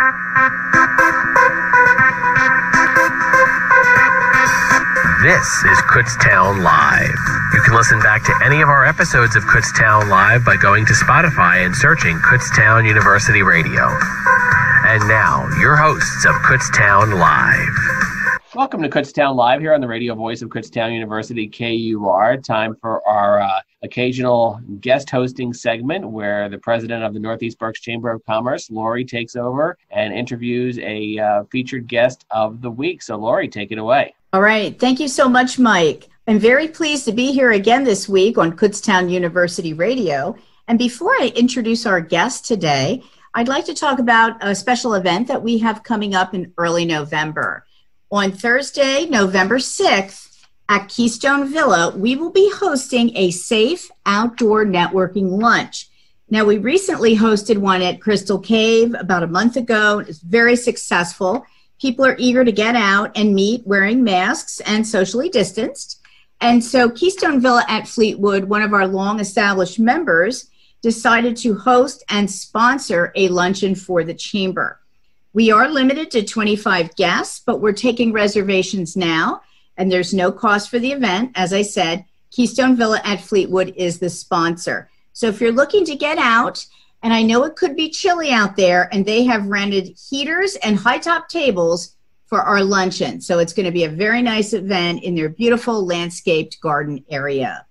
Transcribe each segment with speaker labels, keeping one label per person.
Speaker 1: This is Kutztown Live. You can listen back to any of our episodes of Kutztown Live by going to Spotify and searching Kutztown University Radio. And now, your hosts of Kutztown Live.
Speaker 2: Welcome to Kutztown Live here on the radio voice of Kutztown University, KUR. Time for our occasional guest hosting segment where the president of the Northeast Berks Chamber of Commerce, Lori, takes over and interviews a featured guest of the week. So, Lori, take it away.
Speaker 3: All right. Thank you so much, Mike. I'm very pleased to be here again this week on Kutztown University Radio. And before I introduce our guest today, I'd like to talk about a special event that we have coming up in early November. On Thursday, November 6th, at Keystone Villa, we will be hosting a safe outdoor networking lunch. Now, we recently hosted one at Crystal Cave about a month ago. It was very successful. People are eager to get out and meet wearing masks and socially distanced. And so Keystone Villa at Fleetwood, one of our long-established members, decided to host and sponsor a luncheon for the chamber. We are limited to 25 guests, but we're taking reservations now, and there's no cost for the event. As I said, Keystone Villa at Fleetwood is the sponsor. So if you're looking to get out, and I know it could be chilly out there, and they have rented heaters and high-top tables for our luncheon. So it's going to be a very nice event in their beautiful landscaped garden area.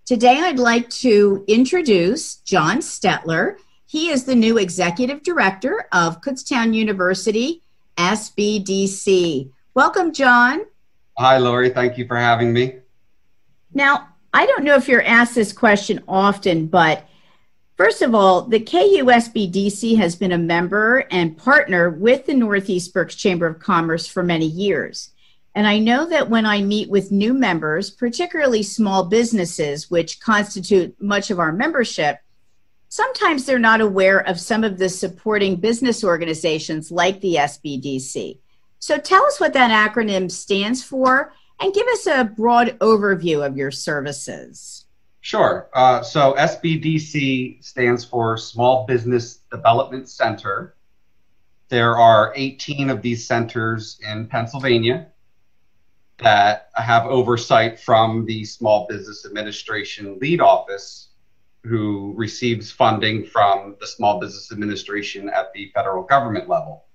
Speaker 3: Today, I'd like to introduce John Stetler. He is the new executive director of Kutztown University, SBDC. Welcome, John.
Speaker 4: Hi, Lori. Thank you for having me.
Speaker 3: Now, I don't know if you're asked this question often, but first of all, the KUSBDC has been a member and partner with the Northeast Berks Chamber of Commerce for many years. And I know that when I meet with new members, particularly small businesses, which constitute much of our membership, sometimes they're not aware of some of the supporting business organizations like the SBDC. So tell us what that acronym stands for and give us a broad overview of your services.
Speaker 4: Sure. So SBDC stands for Small Business Development Center. There are 18 of these centers in Pennsylvania that have oversight from the Small Business Administration lead office, who receives funding from the Small Business Administration at the federal government level.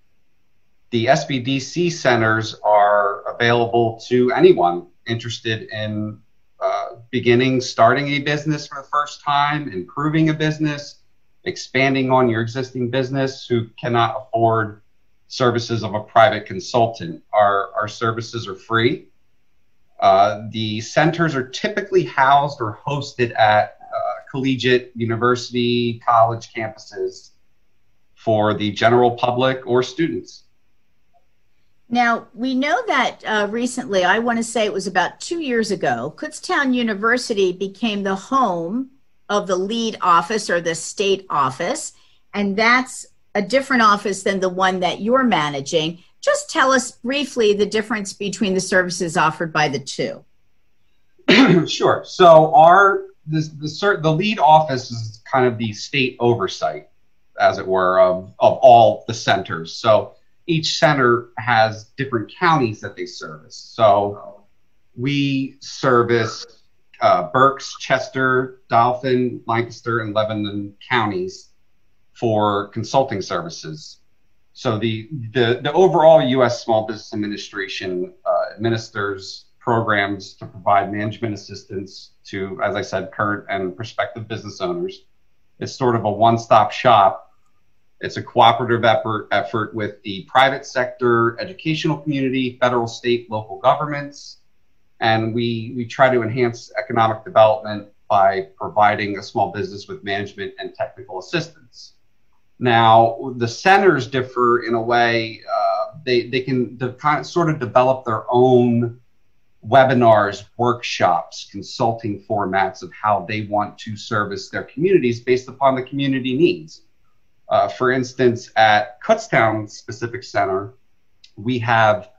Speaker 4: The SBDC centers are available to anyone interested in starting a business for the first time, improving a business, expanding on your existing business, who cannot afford services of a private consultant. Our services are free. The centers are typically housed or hosted at collegiate, university, college campuses for the general public or students.
Speaker 3: Now, we know that recently, I want to say it was about 2 years ago, Kutztown University became the home of the lead office or the state office, and that's a different office than the one that you're managing. Just tell us briefly the difference between the services offered by the two.
Speaker 4: Sure. So the lead office is kind of the state oversight, as it were, of all the centers. So each center has different counties that they service. So we service Berks, Chester, Dauphin, Lancaster, and Lebanon counties for consulting services. So the overall U.S. Small Business Administration administers programs to provide management assistance to, as I said, current and prospective business owners. It's sort of a one-stop shop. It's a cooperative effort with the private sector, educational community, federal, state, local governments. And we try to enhance economic development by providing a small business with management and technical assistance. Now, the centers differ in a way. They can sort of develop their own webinars, workshops, consulting formats of how they want to service their communities based upon the community needs. For instance, at Kutztown Specific Center, we have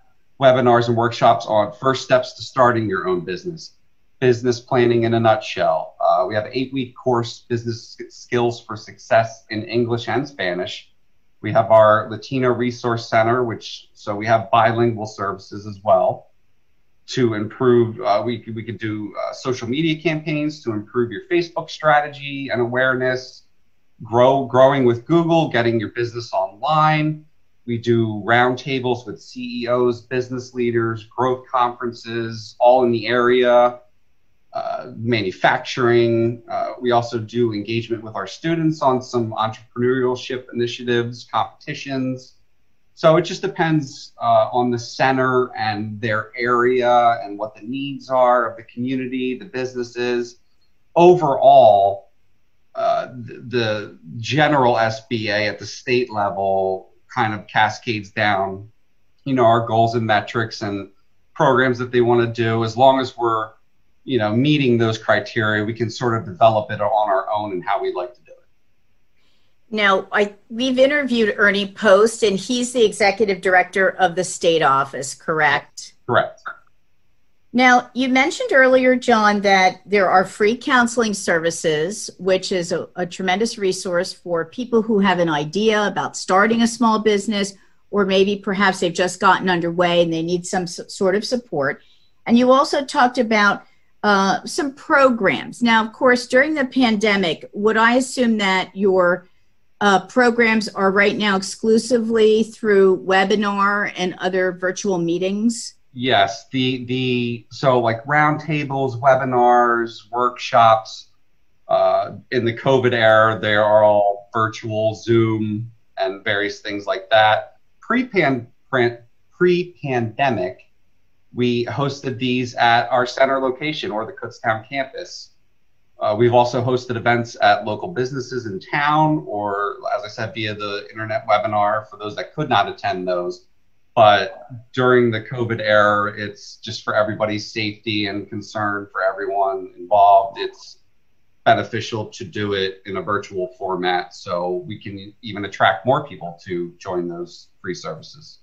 Speaker 4: webinars and workshops on first steps to starting your own business, business planning in a nutshell. We have an 8-week course, Business Skills for Success in English and Spanish. We We have our Latino Resource Center, so we have bilingual services as well to improve. We could do social media campaigns to improve your Facebook strategy and awareness, growing with Google, getting your business online. We do roundtables with CEOs, business leaders, growth conferences, all in the area, manufacturing. We also do engagement with our students on some entrepreneurship initiatives, competitions. So it just depends on the center and their area and what the needs are of the community, the businesses. Overall, the general SBA at the state level kind of cascades down, our goals and metrics and programs that they want to do. As long as we're, meeting those criteria, we can sort of develop it on our own and how we like to do it.
Speaker 3: Now, we've interviewed Ernie Post, and he's the executive director of the state office, correct?
Speaker 4: Correct.
Speaker 3: Now, you mentioned earlier, John, that there are free counseling services, which is a tremendous resource for people who have an idea about starting a small business, or maybe perhaps they've just gotten underway and they need some sort of support. And you also talked about some programs. Now, of course, during the pandemic, would I assume that your programs are right now exclusively through webinar and other virtual meetings?
Speaker 4: Yes, so like roundtables, webinars, workshops, in the COVID era, they are all virtual, Zoom, and various things like that. Pre-pandemic, we hosted these at our center location or the Kutztown campus. We've also hosted events at local businesses in town, or as I said, via the internet webinar for those that could not attend those. But during the COVID era, it's just for everybody's safety and concern for everyone involved. It's beneficial to do it in a virtual format so we can even attract more people to join those free services.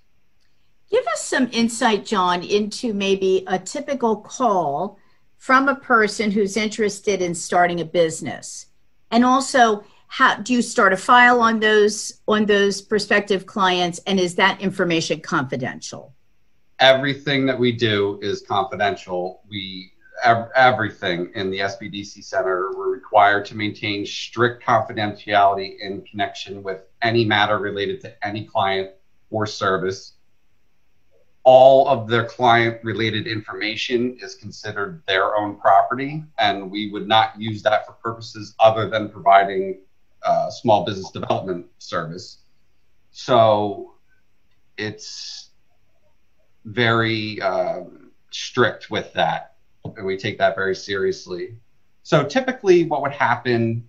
Speaker 3: Give us some insight, John, into maybe a typical call from a person who's interested in starting a business. And also, how do you start a file on those prospective clients, and is that information confidential?
Speaker 4: Everything that we do is confidential. Everything in the SBDC Center, we're required to maintain strict confidentiality in connection with any matter related to any client or service. All of their client-related information is considered their own property, and we would not use that for purposes other than providing small business development service. So it's very strict with that, and we take that very seriously. So typically what would happen,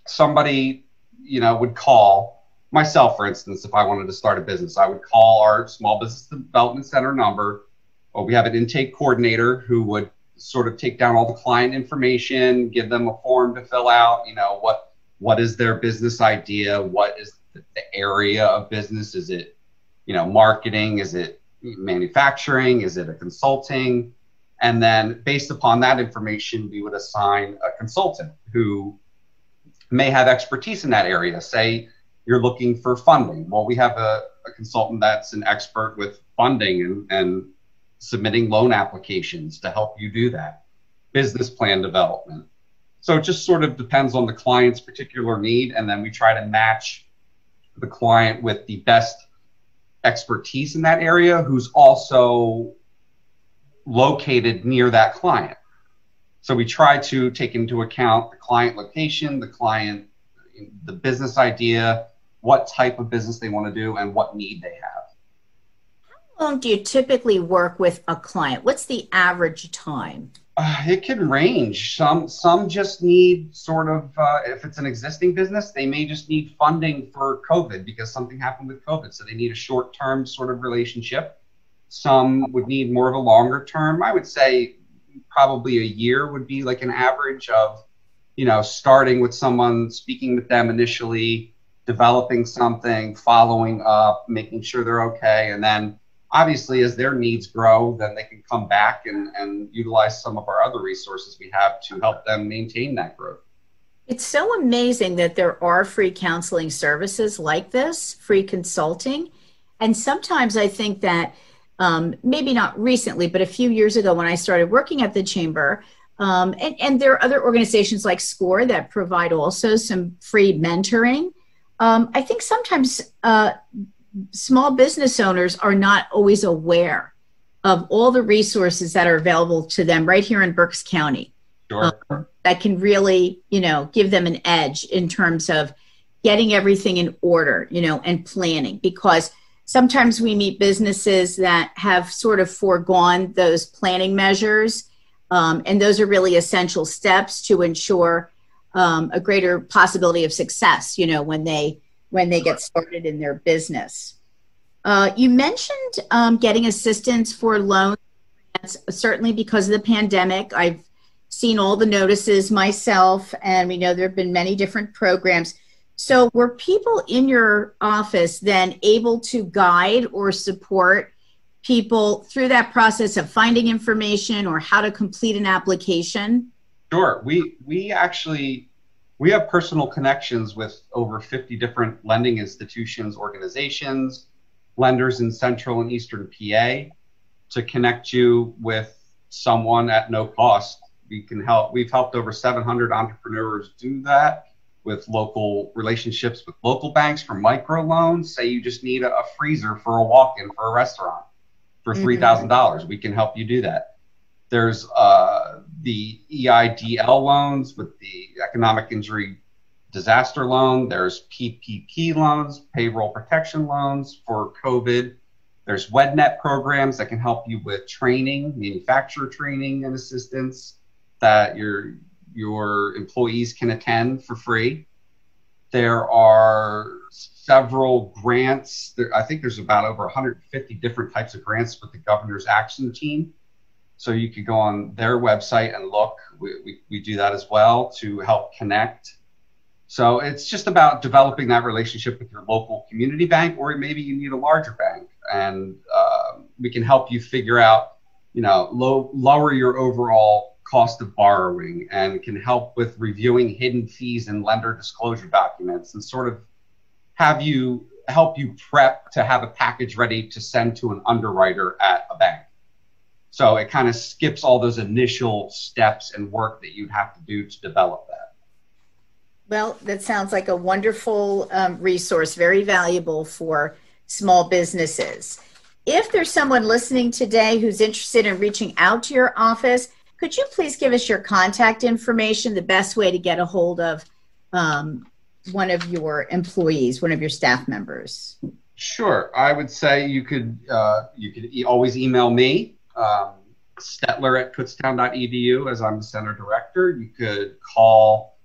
Speaker 4: somebody, would call myself, for instance. If I wanted to start a business, I would call our small business development center number, or we have an intake coordinator who would sort of take down all the client information, give them a form to fill out, what is their business idea? What is the area of business? Is it, marketing? Is it manufacturing? Is it a consulting? And then based upon that information, we would assign a consultant who may have expertise in that area. Say you're looking for funding. Well, we have a consultant that's an expert with funding and submitting loan applications to help you do that. Business plan development. So it just sort of depends on the client's particular need, and then we try to match the client with the best expertise in that area who's also located near that client. So we try to take into account the client location, the business idea, what type of business they want to do, and what need they have.
Speaker 3: How long do you typically work with a client? What's the average time?
Speaker 4: It can range. Some just need sort of, if it's an existing business, they may just need funding for COVID because something happened with COVID. So they need a short-term sort of relationship. Some would need more of a longer term. I would say probably a year would be like an average of, starting with someone, speaking with them initially, developing something, following up, making sure they're okay. And then obviously as their needs grow, then they can come back and utilize some of our other resources we have to help them maintain that growth.
Speaker 3: It's so amazing that there are free counseling services like this, free consulting. And sometimes I think that maybe not recently, but a few years ago when I started working at the Chamber, and there are other organizations like SCORE that provide also some free mentoring. I think sometimes small business owners are not always aware of all the resources that are available to them right here in Berks County.
Speaker 4: Sure.
Speaker 3: That can really, give them an edge in terms of getting everything in order, and planning, because sometimes we meet businesses that have sort of foregone those planning measures. And those are really essential steps to ensure a greater possibility of success, when they get started in their business. You mentioned getting assistance for loans. That's certainly because of the pandemic. I've seen all the notices myself, and we know there have been many different programs. So were people in your office then able to guide or support people through that process of finding information or how to complete an application?
Speaker 4: Sure. We have personal connections with over 50 different lending institutions, organizations, lenders in Central and Eastern PA to connect you with someone at no cost. We can help. We've helped over 700 entrepreneurs do that with local relationships with local banks for microloans. Say you just need a freezer for a walk-in for a restaurant for $3,000. We can help you do that. There's the EIDL loans with the economic injury disaster loan. There's PPP loans, payroll protection loans for COVID. There's WEDNET programs that can help you with training, manufacturer training and assistance that your employees can attend for free. There are several grants. I think there's about over 150 different types of grants with the Governor's Action Team. So you could go on their website and look. We do that as well to help connect. So it's just about developing that relationship with your local community bank, or maybe you need a larger bank, and we can help you figure out, lower your overall cost of borrowing, and can help with reviewing hidden fees and lender disclosure documents, and sort of help you prep to have a package ready to send to an underwriter at a bank. So it kind of skips all those initial steps and work that you'd have to do to develop that.
Speaker 3: Well, that sounds like a wonderful resource, very valuable for small businesses. If there's someone listening today who's interested in reaching out to your office, could you please give us your contact information, the best way to get a hold of one of your employees, one of your staff members?
Speaker 4: Sure. I would say you could always email me, Stetler@kutztown.edu, as I'm the center director. You could call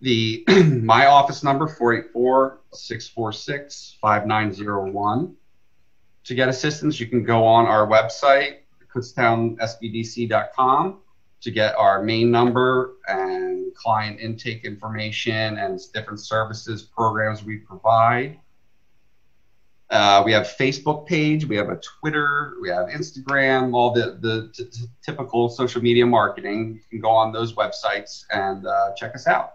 Speaker 4: my office number, 484-646-5901. To get assistance, you can go on our website, KutztownSBDC.com, to get our main number and client intake information and different services, programs we provide. We have a Facebook page, we have a Twitter, we have Instagram, all the typical social media marketing. You can go on those websites and check us out.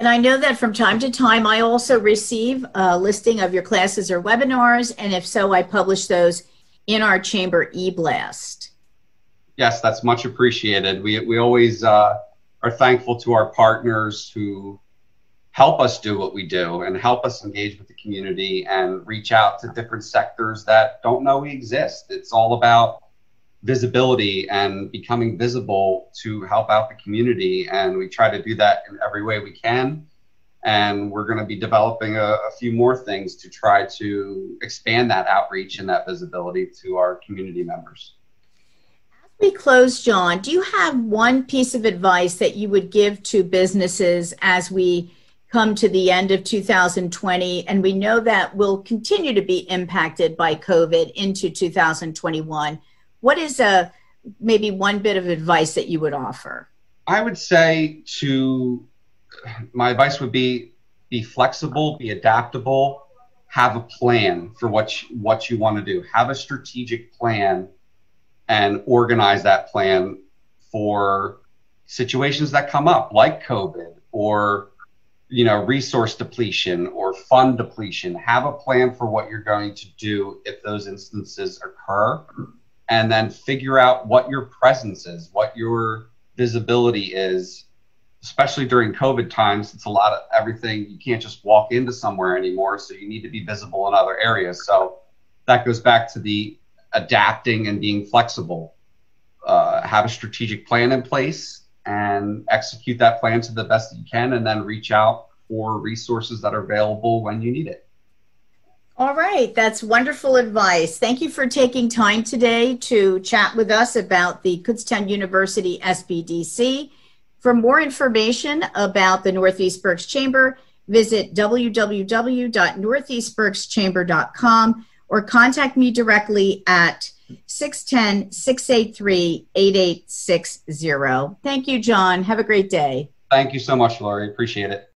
Speaker 3: And I know that from time to time, I also receive a listing of your classes or webinars, and if so, I publish those in our Chamber e-blast.
Speaker 4: Yes, that's much appreciated. We always are thankful to our partners who help us do what we do and help us engage with the community and reach out to different sectors that don't know we exist. It's all about visibility and becoming visible to help out the community, and we try to do that in every way we can. And we're going to be developing a few more things to try to expand that outreach and that visibility to our community members.
Speaker 3: As we close, John, do you have one piece of advice that you would give to businesses as we come to the end of 2020, and we know that we'll continue to be impacted by COVID into 2021? What is maybe one bit of advice that you would offer?
Speaker 4: I would say my advice would be flexible, be adaptable, have a plan for what you want to do. Have a strategic plan and organize that plan for situations that come up, like COVID or resource depletion or fund depletion. Have a plan for what you're going to do if those instances occur, and then figure out what your presence is, what your visibility is, especially during COVID times. It's a lot of everything. You can't just walk into somewhere anymore, so you need to be visible in other areas. So that goes back to the adapting and being flexible. Have a strategic plan in place and execute that plan to the best that you can, and then reach out for resources that are available when you need it.
Speaker 3: All right, that's wonderful advice. Thank you for taking time today to chat with us about the Kutztown University SBDC. For more information about the Northeast Berks Chamber, visit www.northeastberkschamber.com or contact me directly at 610-683-8860. Thank you, John. Have a great day.
Speaker 4: Thank you so much, Lori. Appreciate it.